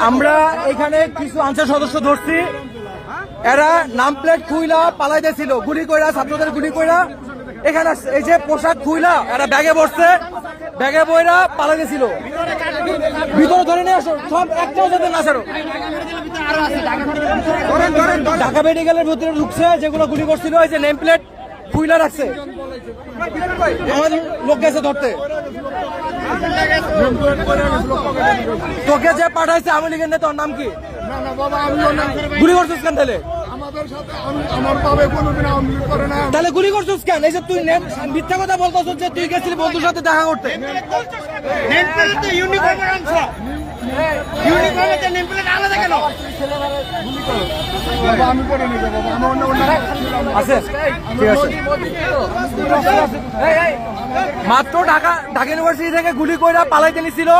আমরা এখানে কিছু আনসার সদস্য ধরছি, এরা নাম প্লেট খুইলা পালাইতেছিল, গুলি কইরা, ছাত্রদের গুলি কইরা এখানে এই যে পোশাক খুইলা এরা ব্যাগে বসছে, ব্যাগে বইরা পালাইতেছিল। ভিতরে ধরে নিয়ে আসো, সব একটাও যাতে না ছাড়ো। ঢাকা মেডিকেলের ভিতরে ঢুকছে, যেগুলো গুলি করছিল এই যে নেম প্লেট খুইলা রাখছে, আমাদের লোক গেছে ধরতে। তোকে যে পাঠাইছে আওয়ামী লীগের নেতা, ওর নাম কি? গুলি করছিস কেন তাহলে? তাহলে গুলি করছিস কেন? এই যে তুই মিথ্যা কথা বলতেছ যে তুই গেছিলি বন্ধুর সাথে দেখা করতে। মাত্র ঢাকা ইউনিভার্সিটি থেকে গুলি কইরা পালাইতে নিছিল।